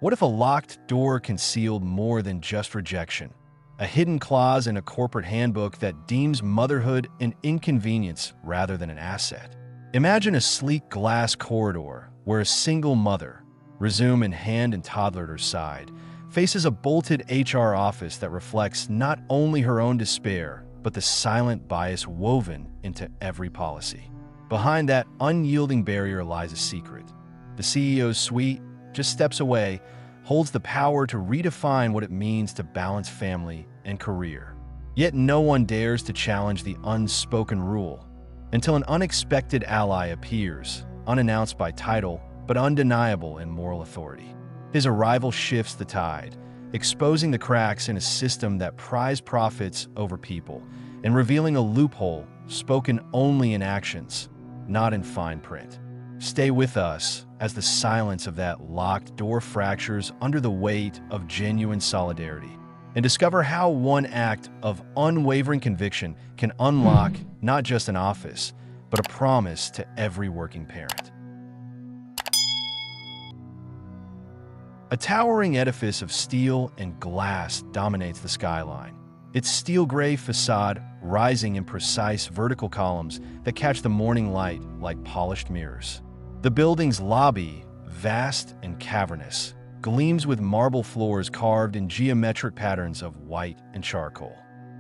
What if a locked door concealed more than just rejection? A hidden clause in a corporate handbook that deems motherhood an inconvenience rather than an asset. Imagine a sleek glass corridor where a single mother, resume in hand and toddler at her side, faces a bolted HR office that reflects not only her own despair, but the silent bias woven into every policy. Behind that unyielding barrier lies a secret. The CEO's suite, just steps away, holds the power to redefine what it means to balance family and career. Yet no one dares to challenge the unspoken rule until an unexpected ally appears, unannounced by title, but undeniable in moral authority. His arrival shifts the tide, exposing the cracks in a system that prized profits over people and revealing a loophole spoken only in actions, not in fine print. Stay with us as the silence of that locked door fractures under the weight of genuine solidarity, and discover how one act of unwavering conviction can unlock not just an office, but a promise to every working parent. A towering edifice of steel and glass dominates the skyline, its steel-gray facade rising in precise vertical columns that catch the morning light like polished mirrors. The building's lobby, vast and cavernous, gleams with marble floors carved in geometric patterns of white and charcoal.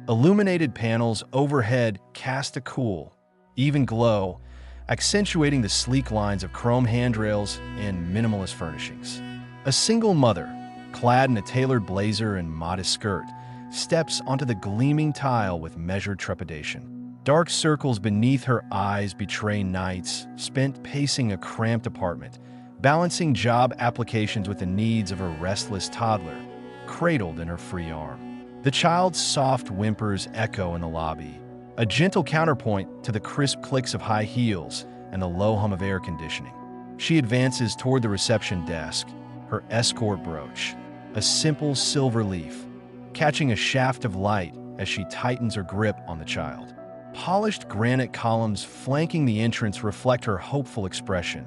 Illuminated panels overhead cast a cool, even glow, accentuating the sleek lines of chrome handrails and minimalist furnishings. A single mother, clad in a tailored blazer and modest skirt, steps onto the gleaming tile with measured trepidation. Dark circles beneath her eyes betray nights spent pacing a cramped apartment, balancing job applications with the needs of her restless toddler, cradled in her free arm. The child's soft whimpers echo in the lobby, a gentle counterpoint to the crisp clicks of high heels and the low hum of air conditioning. She advances toward the reception desk, her escort brooch, a simple silver leaf, catching a shaft of light as she tightens her grip on the child. Polished granite columns flanking the entrance reflect her hopeful expression,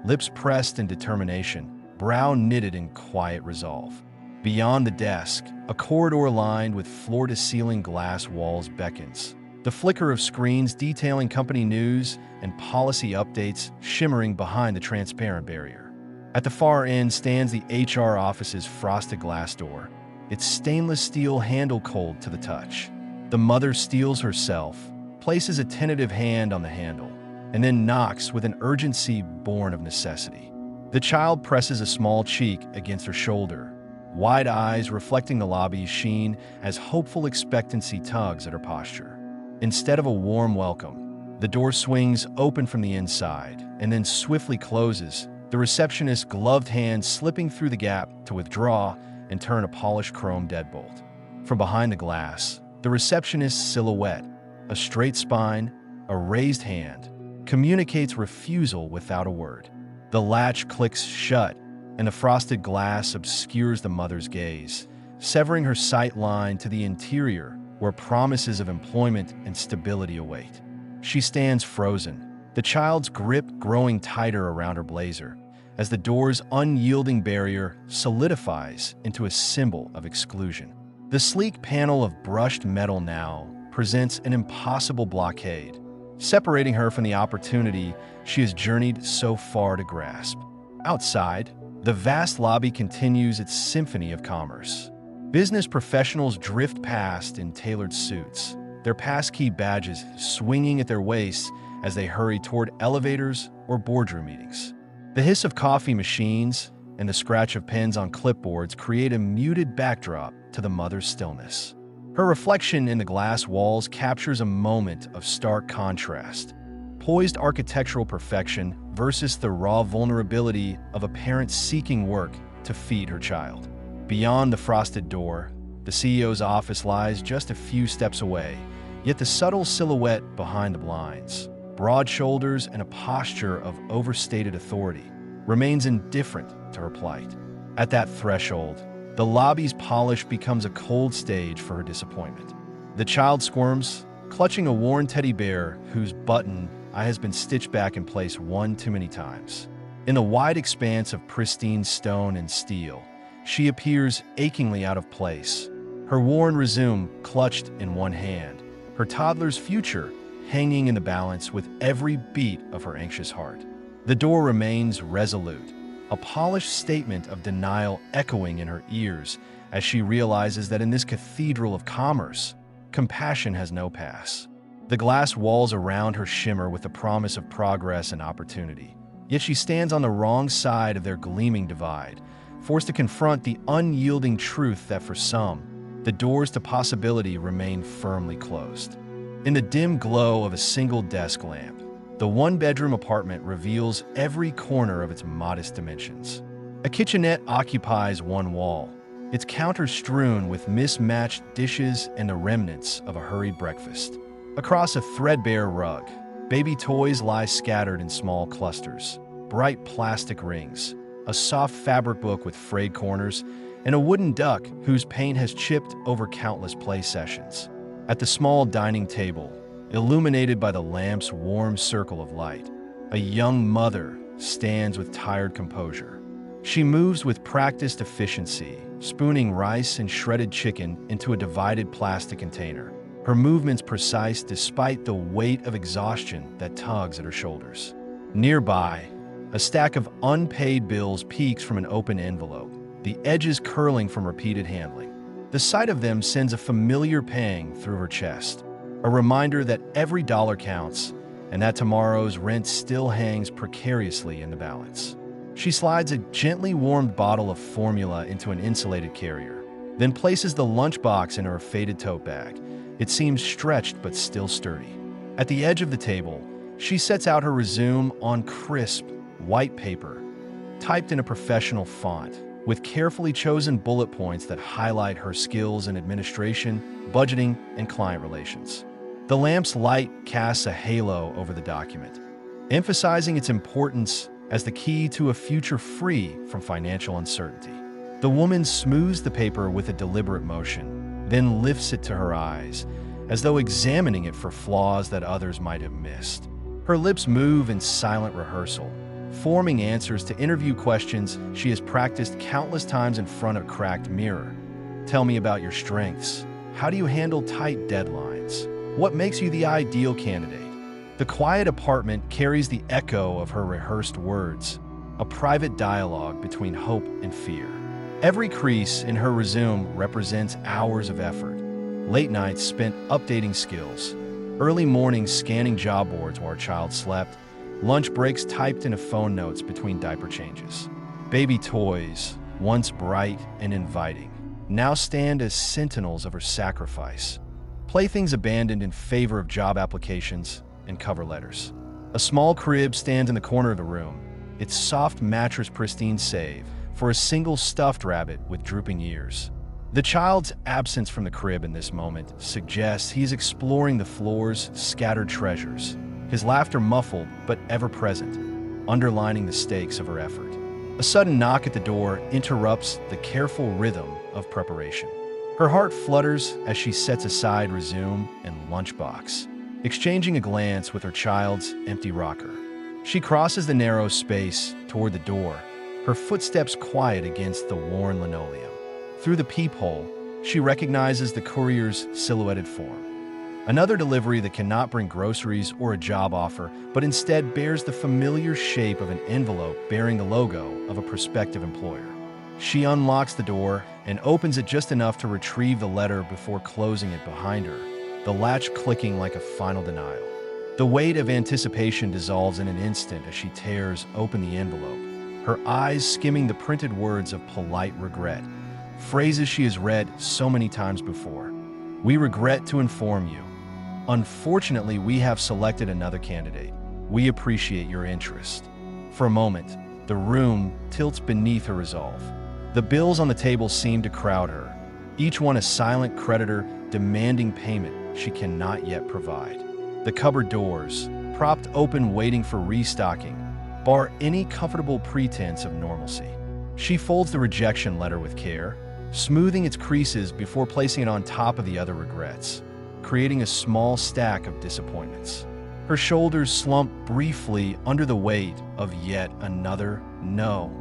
lips pressed in determination, brow knitted in quiet resolve. Beyond the desk, a corridor lined with floor-to-ceiling glass walls beckons, the flicker of screens detailing company news and policy updates shimmering behind the transparent barrier. At the far end stands the HR office's frosted glass door, its stainless steel handle cold to the touch. The mother steels herself, places a tentative hand on the handle, and then knocks with an urgency born of necessity. The child presses a small cheek against her shoulder, wide eyes reflecting the lobby's sheen as hopeful expectancy tugs at her posture. Instead of a warm welcome, the door swings open from the inside and then swiftly closes, the receptionist's gloved hand slipping through the gap to withdraw and turn a polished chrome deadbolt. From behind the glass, the receptionist's silhouette, a straight spine, a raised hand, communicates refusal without a word. The latch clicks shut, and the frosted glass obscures the mother's gaze, severing her sight line to the interior where promises of employment and stability await. She stands frozen, the child's grip growing tighter around her blazer, as the door's unyielding barrier solidifies into a symbol of exclusion. The sleek panel of brushed metal now presents an impossible blockade, separating her from the opportunity she has journeyed so far to grasp. Outside, the vast lobby continues its symphony of commerce. Business professionals drift past in tailored suits, their passkey badges swinging at their waists as they hurry toward elevators or boardroom meetings. The hiss of coffee machines and the scratch of pens on clipboards create a muted backdrop to the mother's stillness. Her reflection in the glass walls captures a moment of stark contrast, poised architectural perfection versus the raw vulnerability of a parent seeking work to feed her child. Beyond the frosted door, the CEO's office lies just a few steps away, yet the subtle silhouette behind the blinds, broad shoulders and a posture of overstated authority, remains indifferent to her plight. At that threshold, the lobby's polish becomes a cold stage for her disappointment. The child squirms, clutching a worn teddy bear whose button has been stitched back in place one too many times. In the wide expanse of pristine stone and steel, she appears achingly out of place, her worn resume clutched in one hand, her toddler's future hanging in the balance with every beat of her anxious heart. The door remains resolute, a polished statement of denial echoing in her ears as she realizes that in this cathedral of commerce, compassion has no pass. The glass walls around her shimmer with the promise of progress and opportunity. Yet she stands on the wrong side of their gleaming divide, forced to confront the unyielding truth that for some, the doors to possibility remain firmly closed. In the dim glow of a single desk lamp, the one-bedroom apartment reveals every corner of its modest dimensions. A kitchenette occupies one wall, its counter strewn with mismatched dishes and the remnants of a hurried breakfast. Across a threadbare rug, baby toys lie scattered in small clusters, bright plastic rings, a soft fabric book with frayed corners, and a wooden duck whose paint has chipped over countless play sessions. At the small dining table, illuminated by the lamp's warm circle of light, a young mother stands with tired composure. She moves with practiced efficiency, spooning rice and shredded chicken into a divided plastic container, her movements precise despite the weight of exhaustion that tugs at her shoulders. Nearby, a stack of unpaid bills peeks from an open envelope, the edges curling from repeated handling. The sight of them sends a familiar pang through her chest, a reminder that every dollar counts and that tomorrow's rent still hangs precariously in the balance. She slides a gently warmed bottle of formula into an insulated carrier, then places the lunchbox in her faded tote bag. It seems stretched but still sturdy. At the edge of the table, she sets out her resume on crisp, white paper, typed in a professional font, with carefully chosen bullet points that highlight her skills in administration, budgeting, and client relations. The lamp's light casts a halo over the document, emphasizing its importance as the key to a future free from financial uncertainty. The woman smooths the paper with a deliberate motion, then lifts it to her eyes, as though examining it for flaws that others might have missed. Her lips move in silent rehearsal, forming answers to interview questions she has practiced countless times in front of a cracked mirror. Tell me about your strengths. How do you handle tight deadlines? What makes you the ideal candidate? The quiet apartment carries the echo of her rehearsed words, a private dialogue between hope and fear. Every crease in her resume represents hours of effort, late nights spent updating skills, early mornings scanning job boards while her child slept, lunch breaks typed into phone notes between diaper changes. Baby toys, once bright and inviting, now stand as sentinels of her sacrifice. Playthings abandoned in favor of job applications and cover letters. A small crib stands in the corner of the room, its soft mattress pristine save for a single stuffed rabbit with drooping ears. The child's absence from the crib in this moment suggests he's exploring the floor's scattered treasures, his laughter muffled but ever present, underlining the stakes of her effort. A sudden knock at the door interrupts the careful rhythm of preparation. Her heart flutters as she sets aside resume and lunchbox, exchanging a glance with her child's empty rocker. She crosses the narrow space toward the door, her footsteps quiet against the worn linoleum. Through the peephole, she recognizes the courier's silhouetted form. Another delivery that cannot bring groceries or a job offer, but instead bears the familiar shape of an envelope bearing the logo of a prospective employer. She unlocks the door and opens it just enough to retrieve the letter before closing it behind her, the latch clicking like a final denial. The weight of anticipation dissolves in an instant as she tears open the envelope, her eyes skimming the printed words of polite regret, phrases she has read so many times before. We regret to inform you. Unfortunately, we have selected another candidate. We appreciate your interest. For a moment, the room tilts beneath her resolve. The bills on the table seem to crowd her, each one a silent creditor demanding payment she cannot yet provide. The cupboard doors, propped open waiting for restocking, bar any comfortable pretense of normalcy. She folds the rejection letter with care, smoothing its creases before placing it on top of the other regrets, creating a small stack of disappointments. Her shoulders slump briefly under the weight of yet another no,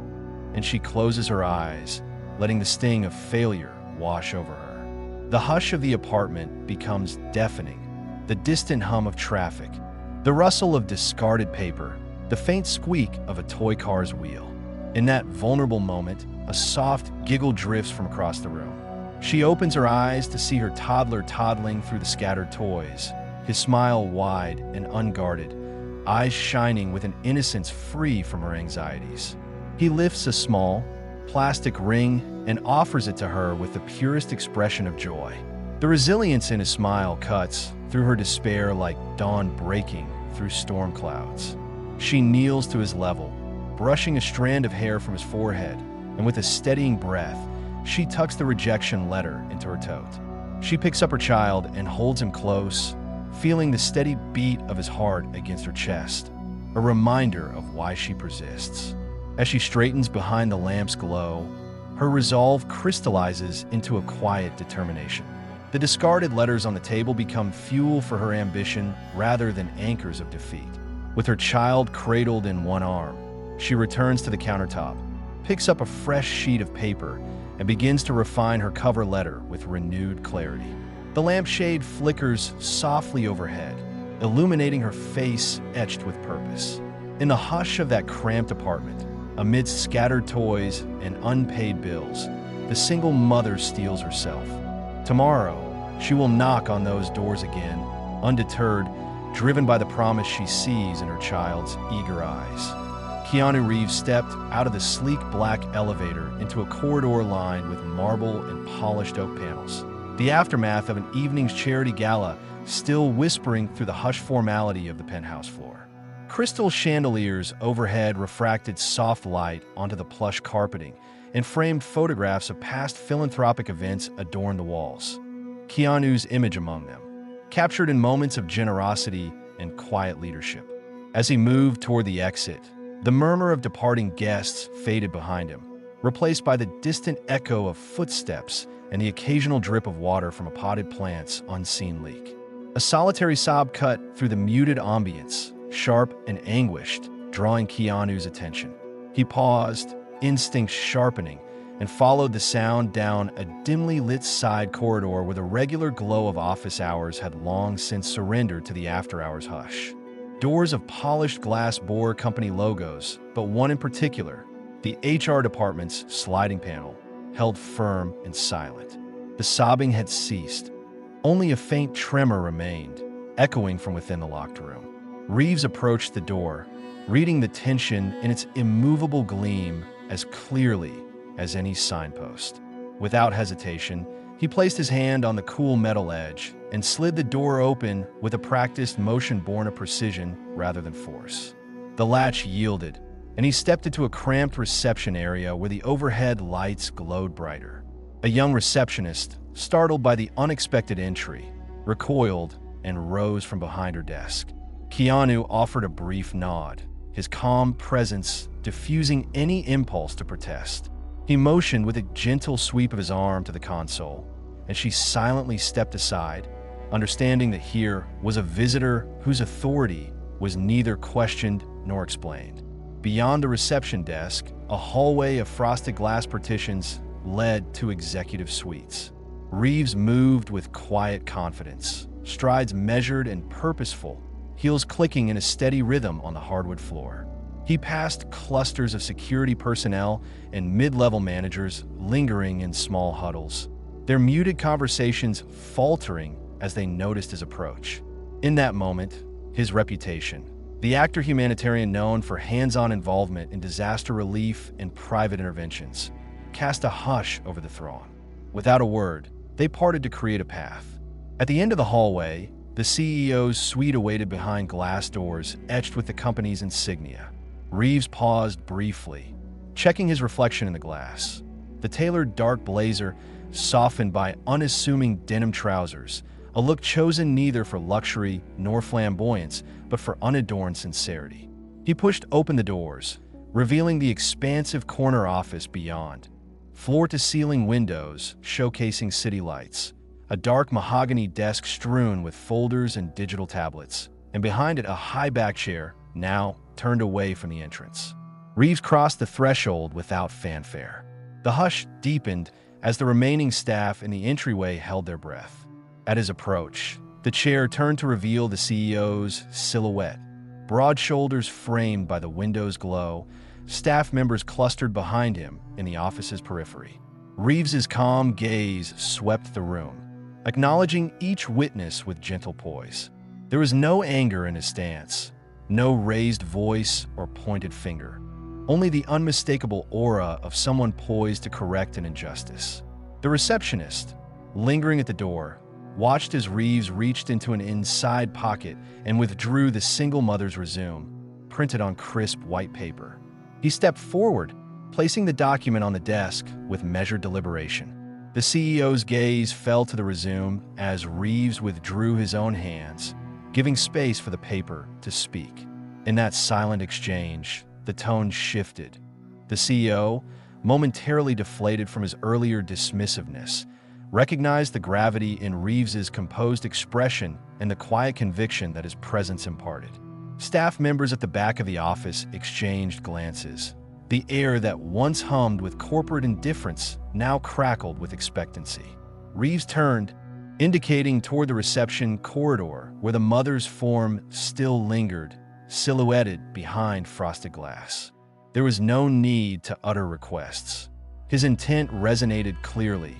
and she closes her eyes, letting the sting of failure wash over her. The hush of the apartment becomes deafening. The distant hum of traffic, the rustle of discarded paper, the faint squeak of a toy car's wheel. In that vulnerable moment, a soft giggle drifts from across the room. She opens her eyes to see her toddler toddling through the scattered toys, his smile wide and unguarded, eyes shining with an innocence free from her anxieties. He lifts a small, plastic ring and offers it to her with the purest expression of joy. The resilience in his smile cuts through her despair like dawn breaking through storm clouds. She kneels to his level, brushing a strand of hair from his forehead, and with a steadying breath, she tucks the rejection letter into her tote. She picks up her child and holds him close, feeling the steady beat of his heart against her chest, a reminder of why she persists. As she straightens behind the lamp's glow, her resolve crystallizes into a quiet determination. The discarded letters on the table become fuel for her ambition rather than anchors of defeat. With her child cradled in one arm, she returns to the countertop, picks up a fresh sheet of paper, and begins to refine her cover letter with renewed clarity. The lampshade flickers softly overhead, illuminating her face etched with purpose. In the hush of that cramped apartment, amidst scattered toys and unpaid bills, the single mother steels herself. Tomorrow, she will knock on those doors again, undeterred, driven by the promise she sees in her child's eager eyes. Keanu Reeves stepped out of the sleek black elevator into a corridor lined with marble and polished oak panels. The aftermath of an evening's charity gala still whispering through the hushed formality of the penthouse floor. Crystal chandeliers overhead refracted soft light onto the plush carpeting, and framed photographs of past philanthropic events adorned the walls. Keanu's image among them, captured in moments of generosity and quiet leadership. As he moved toward the exit, the murmur of departing guests faded behind him, replaced by the distant echo of footsteps and the occasional drip of water from a potted plant's unseen leak. A solitary sob cut through the muted ambience, sharp and anguished, drawing Keanu's attention. He paused, instincts sharpening, and followed the sound down a dimly lit side corridor where the regular glow of office hours had long since surrendered to the after-hours hush. Doors of polished glass bore company logos, but one in particular, the HR department's sliding panel, held firm and silent. The sobbing had ceased. Only a faint tremor remained, echoing from within the locked room. Reeves approached the door, reading the tension in its immovable gleam as clearly as any signpost. Without hesitation, he placed his hand on the cool metal edge and slid the door open with a practiced motion born of precision rather than force. The latch yielded, and he stepped into a cramped reception area where the overhead lights glowed brighter. A young receptionist, startled by the unexpected entry, recoiled and rose from behind her desk. Keanu offered a brief nod, his calm presence diffusing any impulse to protest. He motioned with a gentle sweep of his arm to the console, and she silently stepped aside, understanding that here was a visitor whose authority was neither questioned nor explained. Beyond the reception desk, a hallway of frosted glass partitions led to executive suites. Reeves moved with quiet confidence, strides measured and purposeful, heels clicking in a steady rhythm on the hardwood floor. He passed clusters of security personnel and mid-level managers lingering in small huddles, their muted conversations faltering as they noticed his approach. In that moment, his reputation, the actor humanitarian known for hands-on involvement in disaster relief and private interventions, cast a hush over the throng. Without a word, they parted to create a path. At the end of the hallway, the CEO's suite awaited behind glass doors etched with the company's insignia. Reeves paused briefly, checking his reflection in the glass. The tailored dark blazer, softened by unassuming denim trousers, a look chosen neither for luxury nor flamboyance, but for unadorned sincerity. He pushed open the doors, revealing the expansive corner office beyond. Floor-to-ceiling windows showcasing city lights, a dark mahogany desk strewn with folders and digital tablets, and behind it a high-back chair, now turned away from the entrance. Reeves crossed the threshold without fanfare. The hush deepened as the remaining staff in the entryway held their breath. At his approach, the chair turned to reveal the CEO's silhouette. Broad shoulders framed by the window's glow, staff members clustered behind him in the office's periphery. Reeves's calm gaze swept the room, acknowledging each witness with gentle poise. There was no anger in his stance, no raised voice or pointed finger, only the unmistakable aura of someone poised to correct an injustice. The receptionist, lingering at the door, watched as Reeves reached into an inside pocket and withdrew the single mother's resume, printed on crisp white paper. He stepped forward, placing the document on the desk with measured deliberation. The CEO's gaze fell to the resume as Reeves withdrew his own hands, giving space for the paper to speak. In that silent exchange, the tone shifted. The CEO, momentarily deflated from his earlier dismissiveness, recognized the gravity in Reeves's composed expression and the quiet conviction that his presence imparted. Staff members at the back of the office exchanged glances. The air that once hummed with corporate indifference now crackled with expectancy. Reeves turned, indicating toward the reception corridor where the mother's form still lingered, silhouetted behind frosted glass. There was no need to utter requests. His intent resonated clearly,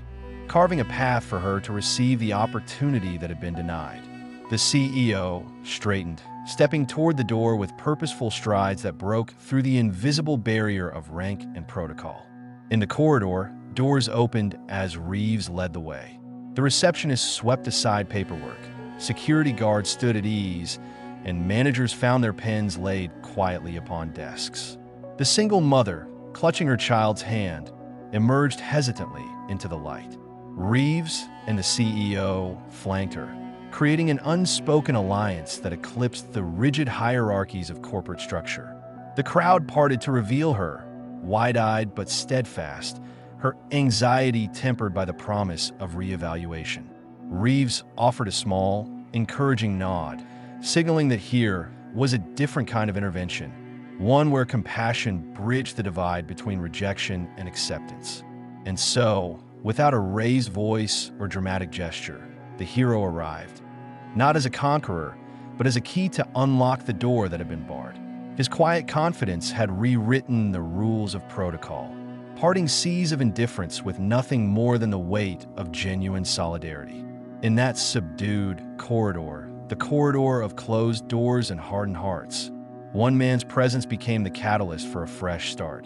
carving a path for her to receive the opportunity that had been denied. The CEO straightened, stepping toward the door with purposeful strides that broke through the invisible barrier of rank and protocol. In the corridor, doors opened as Reeves led the way. The receptionist swept aside paperwork, security guards stood at ease, and managers found their pens laid quietly upon desks. The single mother, clutching her child's hand, emerged hesitantly into the light. Reeves and the CEO flanked her, creating an unspoken alliance that eclipsed the rigid hierarchies of corporate structure. The crowd parted to reveal her, wide-eyed but steadfast, her anxiety tempered by the promise of reevaluation. Reeves offered a small, encouraging nod, signaling that here was a different kind of intervention, one where compassion bridged the divide between rejection and acceptance. And so, without a raised voice or dramatic gesture, the hero arrived, not as a conqueror, but as a key to unlock the door that had been barred. His quiet confidence had rewritten the rules of protocol, parting seas of indifference with nothing more than the weight of genuine solidarity. In that subdued corridor, the corridor of closed doors and hardened hearts, one man's presence became the catalyst for a fresh start,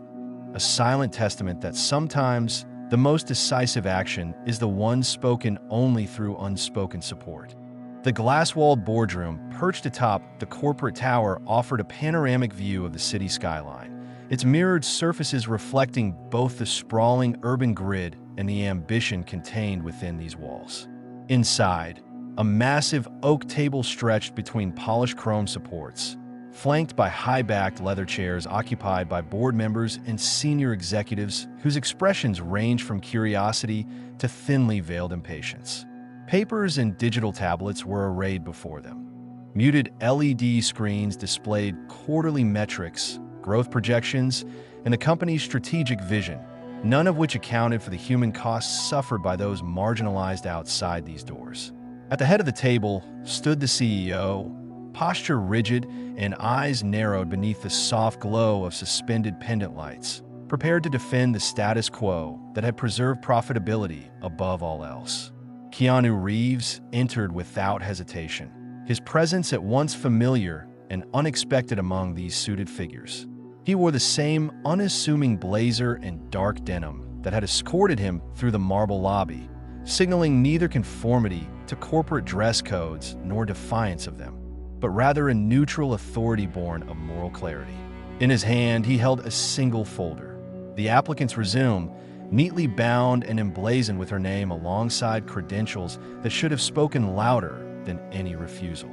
a silent testament that sometimes the most decisive action is the one spoken only through unspoken support. The glass-walled boardroom, perched atop the corporate tower, offered a panoramic view of the city skyline, its mirrored surfaces reflecting both the sprawling urban grid and the ambition contained within these walls. Inside, a massive oak table stretched between polished chrome supports, flanked by high-backed leather chairs occupied by board members and senior executives whose expressions ranged from curiosity to thinly veiled impatience. Papers and digital tablets were arrayed before them. Muted LED screens displayed quarterly metrics, growth projections, and the company's strategic vision, none of which accounted for the human costs suffered by those marginalized outside these doors. At the head of the table stood the CEO, posture rigid and eyes narrowed beneath the soft glow of suspended pendant lights, prepared to defend the status quo that had preserved profitability above all else. Keanu Reeves entered without hesitation, his presence at once familiar and unexpected among these suited figures. He wore the same unassuming blazer and dark denim that had escorted him through the marble lobby, signaling neither conformity to corporate dress codes nor defiance of them, but rather a neutral authority born of moral clarity. In his hand, he held a single folder, the applicant's resume, neatly bound and emblazoned with her name alongside credentials that should have spoken louder than any refusal.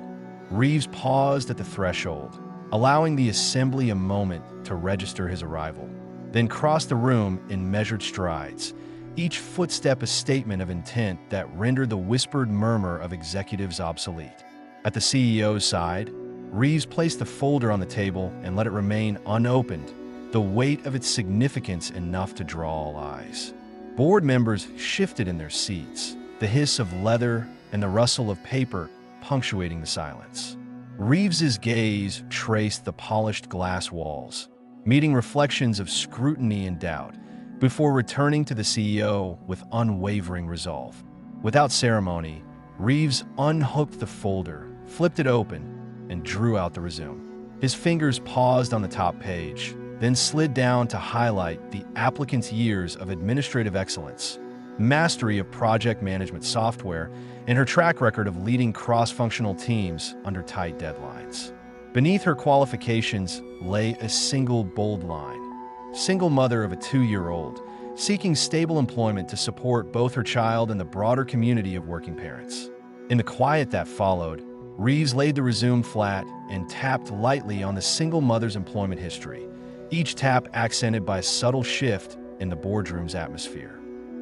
Reeves paused at the threshold, allowing the assembly a moment to register his arrival, then crossed the room in measured strides, each footstep a statement of intent that rendered the whispered murmur of executives obsolete. At the CEO's side, Reeves placed the folder on the table and let it remain unopened, the weight of its significance enough to draw all eyes. Board members shifted in their seats, the hiss of leather and the rustle of paper punctuating the silence. Reeves's gaze traced the polished glass walls, meeting reflections of scrutiny and doubt, before returning to the CEO with unwavering resolve. Without ceremony, Reeves unhooked the folder, flipped it open, and drew out the resume. His fingers paused on the top page, then slid down to highlight the applicant's years of administrative excellence, mastery of project management software, and her track record of leading cross-functional teams under tight deadlines. Beneath her qualifications lay a single bold line: single mother of a 2-year-old, seeking stable employment to support both her child and the broader community of working parents. In the quiet that followed, Reeves laid the resume flat and tapped lightly on the single mother's employment history, each tap accented by a subtle shift in the boardroom's atmosphere.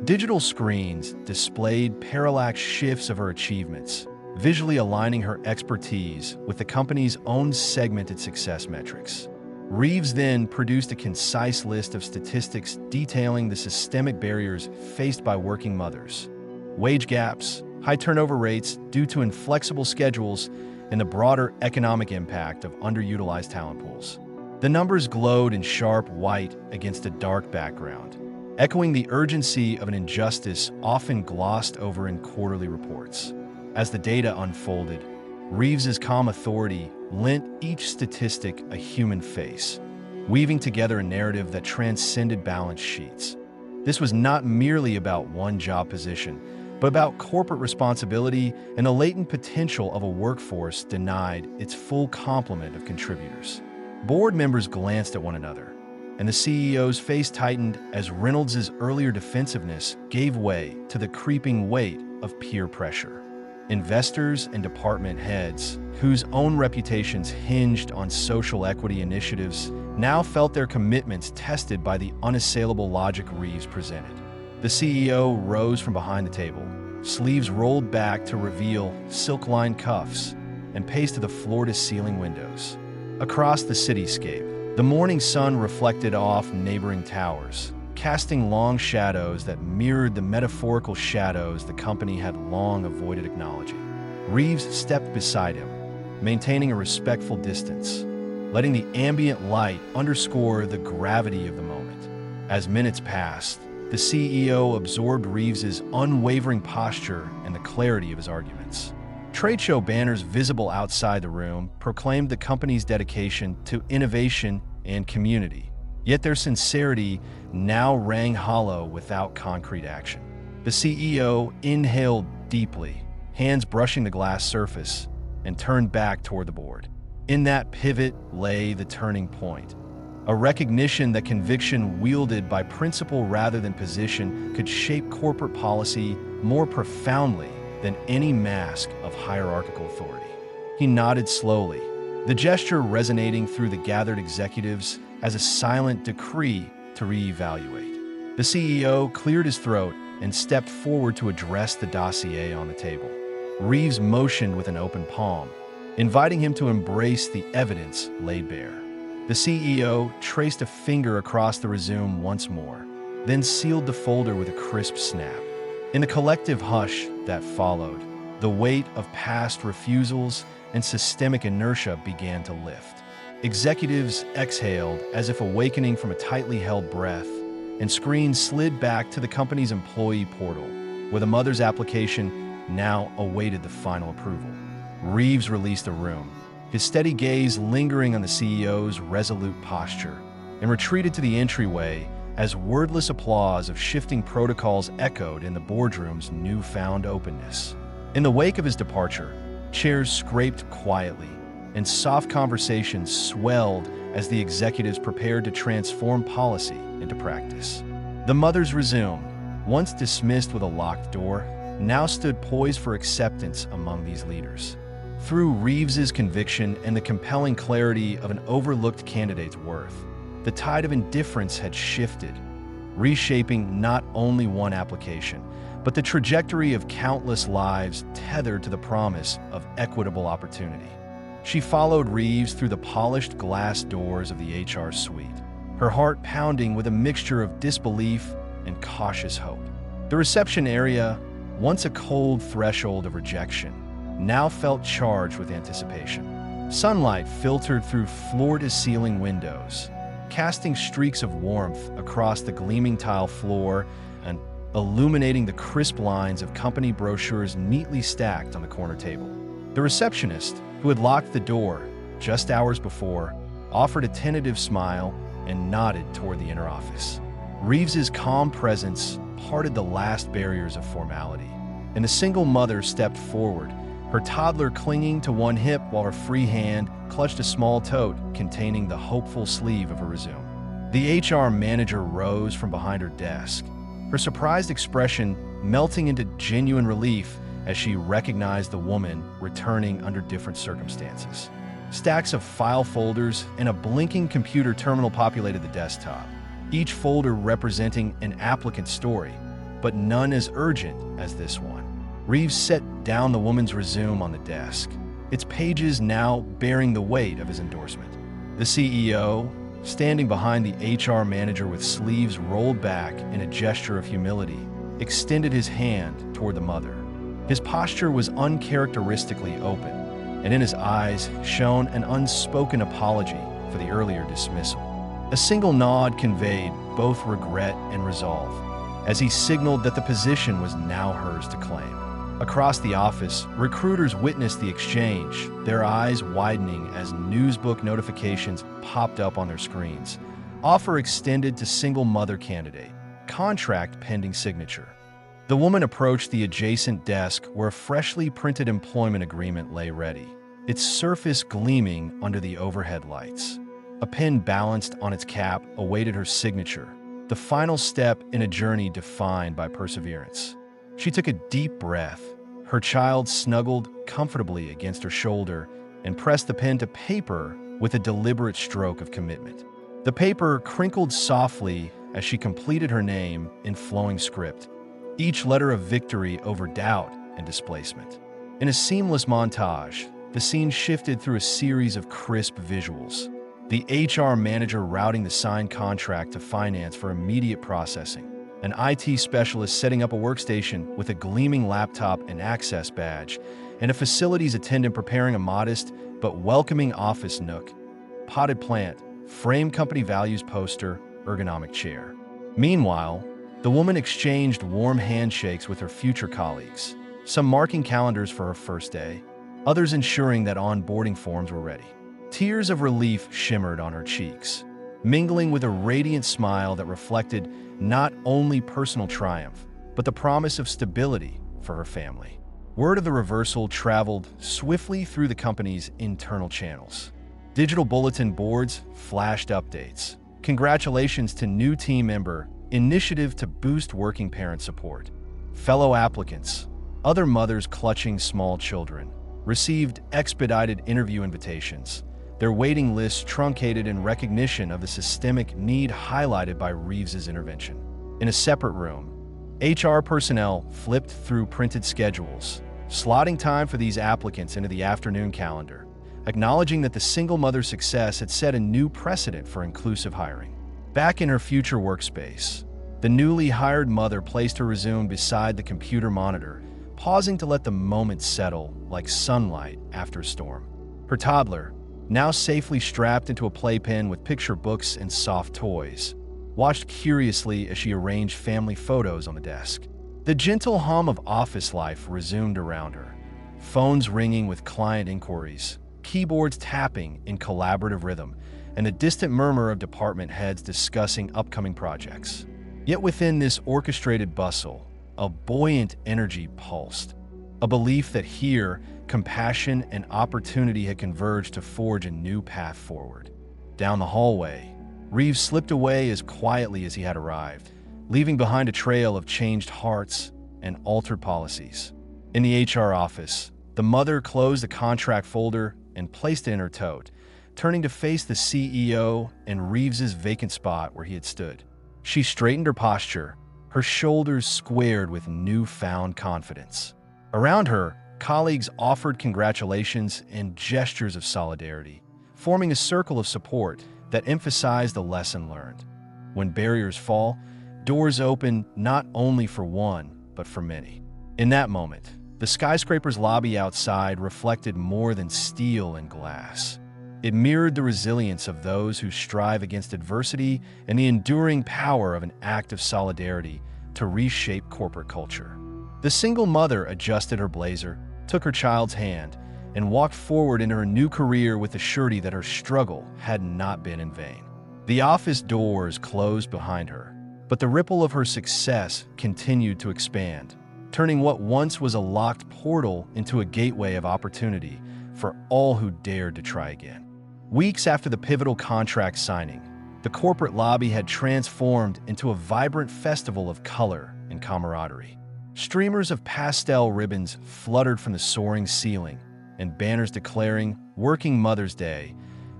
Digital screens displayed parallax shifts of her achievements, visually aligning her expertise with the company's own segmented success metrics. Reeves then produced a concise list of statistics detailing the systemic barriers faced by working mothers: wage gaps, high turnover rates due to inflexible schedules, and the broader economic impact of underutilized talent pools. The numbers glowed in sharp white against a dark background, echoing the urgency of an injustice often glossed over in quarterly reports. As the data unfolded, Reeves's calm authority lent each statistic a human face, weaving together a narrative that transcended balance sheets. This was not merely about one job position, but about corporate responsibility and the latent potential of a workforce denied its full complement of contributors. Board members glanced at one another, and the CEO's face tightened as Reynolds's earlier defensiveness gave way to the creeping weight of peer pressure. Investors and department heads, whose own reputations hinged on social equity initiatives, now felt their commitments tested by the unassailable logic Reeves presented. The CEO rose from behind the table, sleeves rolled back to reveal silk-lined cuffs, and paced to the floor-to-ceiling windows. Across the cityscape, the morning sun reflected off neighboring towers, casting long shadows that mirrored the metaphorical shadows the company had long avoided acknowledging. Reeves stepped beside him, maintaining a respectful distance, letting the ambient light underscore the gravity of the moment. As minutes passed, the CEO absorbed Reeves's unwavering posture and the clarity of his arguments. Trade show banners visible outside the room proclaimed the company's dedication to innovation and community, yet their sincerity now rang hollow without concrete action. The CEO inhaled deeply, hands brushing the glass surface, and turned back toward the board. In that pivot lay the turning point, a recognition that conviction wielded by principle rather than position could shape corporate policy more profoundly than any mask of hierarchical authority. He nodded slowly, the gesture resonating through the gathered executives as a silent decree to reevaluate. The CEO cleared his throat and stepped forward to address the dossier on the table. Reeves motioned with an open palm, inviting him to embrace the evidence laid bare. The CEO traced a finger across the resume once more, then sealed the folder with a crisp snap. In the collective hush that followed, the weight of past refusals and systemic inertia began to lift. Executives exhaled as if awakening from a tightly held breath, and screens slid back to the company's employee portal, where the mother's application now awaited the final approval. Reeves released the room, his steady gaze lingering on the CEO's resolute posture, and retreated to the entryway as wordless applause of shifting protocols echoed in the boardroom's newfound openness. In the wake of his departure, chairs scraped quietly, and soft conversations swelled as the executives prepared to transform policy into practice. The mother's resume, once dismissed with a locked door, now stood poised for acceptance among these leaders. Through Reeves's conviction and the compelling clarity of an overlooked candidate's worth, the tide of indifference had shifted, reshaping not only one application, but the trajectory of countless lives tethered to the promise of equitable opportunity. She followed Reeves through the polished glass doors of the HR suite, her heart pounding with a mixture of disbelief and cautious hope. The reception area, once a cold threshold of rejection, now felt charged with anticipation. Sunlight filtered through floor-to-ceiling windows, casting streaks of warmth across the gleaming tile floor and illuminating the crisp lines of company brochures neatly stacked on the corner table. The receptionist, who had locked the door just hours before, offered a tentative smile and nodded toward the inner office. Reeves's calm presence parted the last barriers of formality, and a single mother stepped forward, her toddler clinging to one hip while her free hand clutched a small tote containing the hopeful sleeve of her resume. The HR manager rose from behind her desk, her surprised expression melting into genuine relief as she recognized the woman returning under different circumstances. Stacks of file folders and a blinking computer terminal populated the desktop, each folder representing an applicant's story, but none as urgent as this one. Reeves set down the woman's resume on the desk, its pages now bearing the weight of his endorsement. The CEO, standing behind the HR manager with sleeves rolled back in a gesture of humility, extended his hand toward the mother. His posture was uncharacteristically open, and in his eyes shone an unspoken apology for the earlier dismissal. A single nod conveyed both regret and resolve, as he signaled that the position was now hers to claim. Across the office, recruiters witnessed the exchange, their eyes widening as newsbook notifications popped up on their screens. Offer extended to single mother candidate. Contract pending signature. The woman approached the adjacent desk where a freshly printed employment agreement lay ready, its surface gleaming under the overhead lights. A pen balanced on its cap awaited her signature, the final step in a journey defined by perseverance. She took a deep breath, her child snuggled comfortably against her shoulder, and pressed the pen to paper with a deliberate stroke of commitment. The paper crinkled softly as she completed her name in flowing script, each letter of victory over doubt and displacement. In a seamless montage, the scene shifted through a series of crisp visuals. The HR manager routing the signed contract to finance for immediate processing, an IT specialist setting up a workstation with a gleaming laptop and access badge, and a facilities attendant preparing a modest but welcoming office nook, potted plant, framed company values poster, ergonomic chair. Meanwhile, the woman exchanged warm handshakes with her future colleagues, some marking calendars for her first day, others ensuring that onboarding forms were ready. Tears of relief shimmered on her cheeks, mingling with a radiant smile that reflected not only personal triumph, but the promise of stability for her family. Word of the reversal traveled swiftly through the company's internal channels. Digital bulletin boards flashed updates. Congratulations to new team member, initiative to boost working parent support. Fellow applicants, other mothers clutching small children, received expedited interview invitations, their waiting lists truncated in recognition of the systemic need highlighted by Reeves's intervention. In a separate room, HR personnel flipped through printed schedules, slotting time for these applicants into the afternoon calendar, acknowledging that the single mother success had set a new precedent for inclusive hiring. Back in her future workspace, the newly hired mother placed her resume beside the computer monitor, pausing to let the moment settle like sunlight after a storm. Her toddler, now safely strapped into a playpen with picture books and soft toys, watched curiously as she arranged family photos on the desk. The gentle hum of office life resumed around her, phones ringing with client inquiries, keyboards tapping in collaborative rhythm, and the distant murmur of department heads discussing upcoming projects. Yet within this orchestrated bustle, a buoyant energy pulsed, a belief that here, compassion and opportunity had converged to forge a new path forward. Down the hallway, Reeves slipped away as quietly as he had arrived, leaving behind a trail of changed hearts and altered policies. In the HR office, the mother closed the contract folder and placed it in her tote, turning to face the CEO and Reeves's vacant spot where he had stood. She straightened her posture, her shoulders squared with newfound confidence. Around her, colleagues offered congratulations and gestures of solidarity, forming a circle of support that emphasized the lesson learned. When barriers fall, doors open not only for one, but for many. In that moment, the skyscraper's lobby outside reflected more than steel and glass. It mirrored the resilience of those who strive against adversity and the enduring power of an act of solidarity to reshape corporate culture. The single mother adjusted her blazer, took her child's hand, and walked forward into her new career with the surety that her struggle had not been in vain. The office doors closed behind her, but the ripple of her success continued to expand, turning what once was a locked portal into a gateway of opportunity for all who dared to try again. Weeks after the pivotal contract signing, the corporate lobby had transformed into a vibrant festival of color and camaraderie. Streamers of pastel ribbons fluttered from the soaring ceiling, and banners declaring Working Mother's Day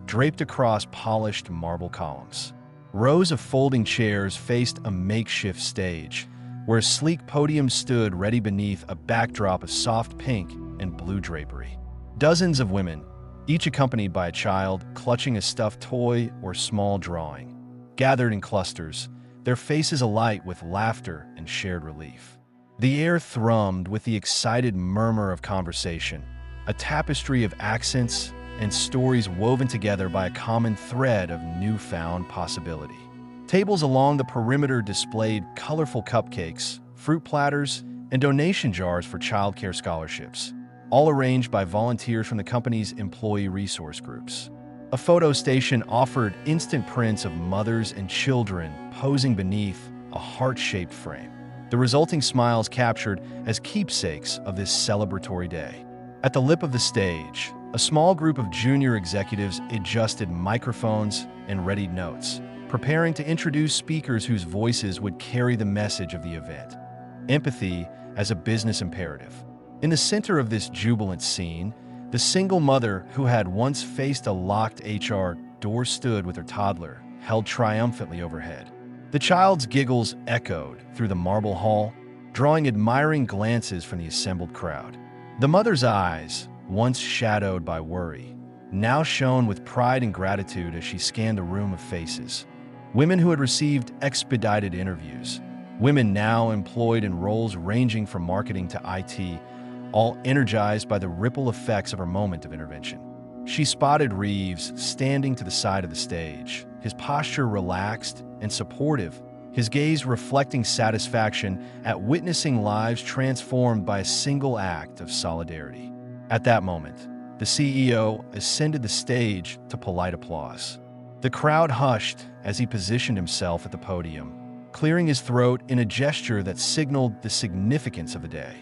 draped across polished marble columns. Rows of folding chairs faced a makeshift stage, where a sleek podium stood ready beneath a backdrop of soft pink and blue drapery. Dozens of women, each accompanied by a child clutching a stuffed toy or small drawing, gathered in clusters, their faces alight with laughter and shared relief. The air thrummed with the excited murmur of conversation, a tapestry of accents and stories woven together by a common thread of newfound possibility. Tables along the perimeter displayed colorful cupcakes, fruit platters, and donation jars for childcare scholarships, all arranged by volunteers from the company's employee resource groups. A photo station offered instant prints of mothers and children posing beneath a heart-shaped frame, the resulting smiles captured as keepsakes of this celebratory day. At the lip of the stage, a small group of junior executives adjusted microphones and readied notes, preparing to introduce speakers whose voices would carry the message of the event. Empathy as a business imperative. In the center of this jubilant scene, the single mother who had once faced a locked HR door stood with her toddler held triumphantly overhead. The child's giggles echoed through the marble hall, drawing admiring glances from the assembled crowd. The mother's eyes, once shadowed by worry, now shone with pride and gratitude as she scanned the room of faces. Women who had received expedited interviews, women now employed in roles ranging from marketing to IT, all energized by the ripple effects of her moment of intervention. She spotted Reeves standing to the side of the stage, his posture relaxed and supportive, his gaze reflecting satisfaction at witnessing lives transformed by a single act of solidarity. At that moment, the CEO ascended the stage to polite applause. The crowd hushed as he positioned himself at the podium, clearing his throat in a gesture that signaled the significance of the day.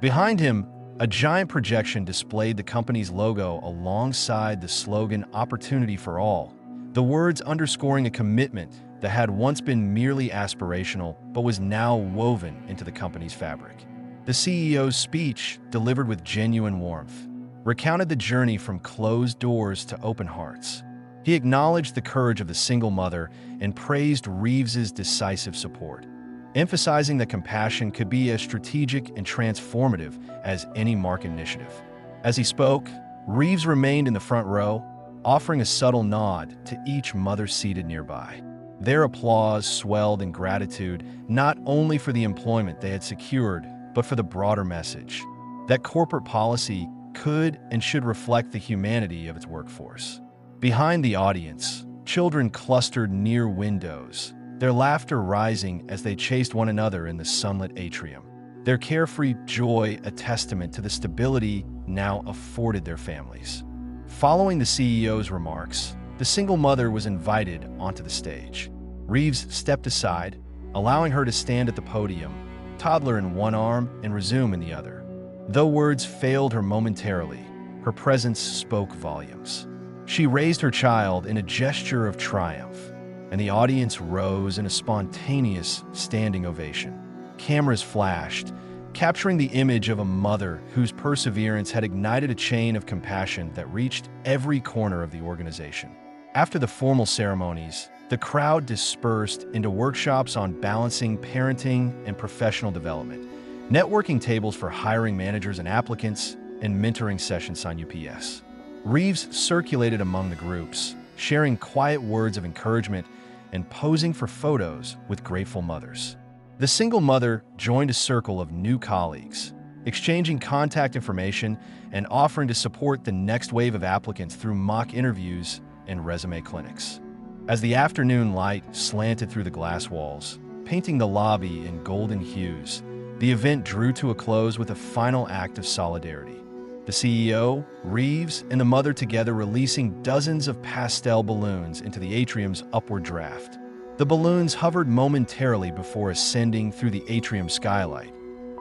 Behind him, a giant projection displayed the company's logo alongside the slogan "Opportunity for All," the words underscoring a commitment that had once been merely aspirational but was now woven into the company's fabric. The CEO's speech, delivered with genuine warmth, recounted the journey from closed doors to open hearts. He acknowledged the courage of the single mother and praised Reeves's decisive support, emphasizing that compassion could be as strategic and transformative as any market initiative. As he spoke, Reeves remained in the front row, offering a subtle nod to each mother seated nearby. Their applause swelled in gratitude not only for the employment they had secured, but for the broader message that corporate policy could and should reflect the humanity of its workforce. Behind the audience, children clustered near windows, their laughter rising as they chased one another in the sunlit atrium, their carefree joy a testament to the stability now afforded their families. Following the CEO's remarks, the single mother was invited onto the stage. Reeves stepped aside, allowing her to stand at the podium, toddler in one arm and resume in the other. Though words failed her momentarily, her presence spoke volumes. She raised her child in a gesture of triumph, and the audience rose in a spontaneous standing ovation. Cameras flashed, capturing the image of a mother whose perseverance had ignited a chain of compassion that reached every corner of the organization. After the formal ceremonies, the crowd dispersed into workshops on balancing parenting and professional development, networking tables for hiring managers and applicants, and mentoring sessions on UPS. Reeves circulated among the groups, sharing quiet words of encouragement and posing for photos with grateful mothers. The single mother joined a circle of new colleagues, exchanging contact information and offering to support the next wave of applicants through mock interviews and resume clinics. As the afternoon light slanted through the glass walls, painting the lobby in golden hues, the event drew to a close with a final act of solidarity. The CEO, Reeves, and the mother together releasing dozens of pastel balloons into the atrium's upward draft. The balloons hovered momentarily before ascending through the atrium skylight,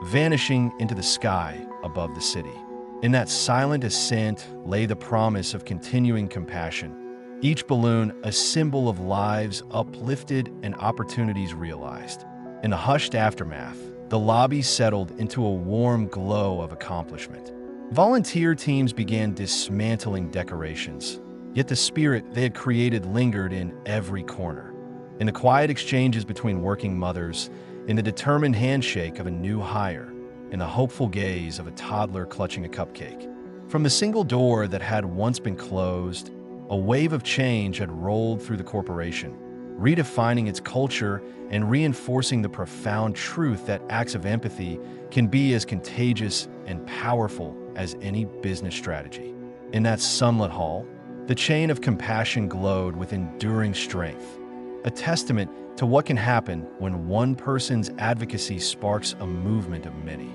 vanishing into the sky above the city. In that silent ascent lay the promise of continuing compassion, each balloon a symbol of lives uplifted and opportunities realized. In the hushed aftermath, the lobby settled into a warm glow of accomplishment. Volunteer teams began dismantling decorations, yet the spirit they had created lingered in every corner. In the quiet exchanges between working mothers, in the determined handshake of a new hire, in the hopeful gaze of a toddler clutching a cupcake. From the single door that had once been closed, a wave of change had rolled through the corporation, redefining its culture and reinforcing the profound truth that acts of empathy can be as contagious and powerful as any business strategy. In that sunlit hall, the chain of compassion glowed with enduring strength, a testament to what can happen when one person's advocacy sparks a movement of many.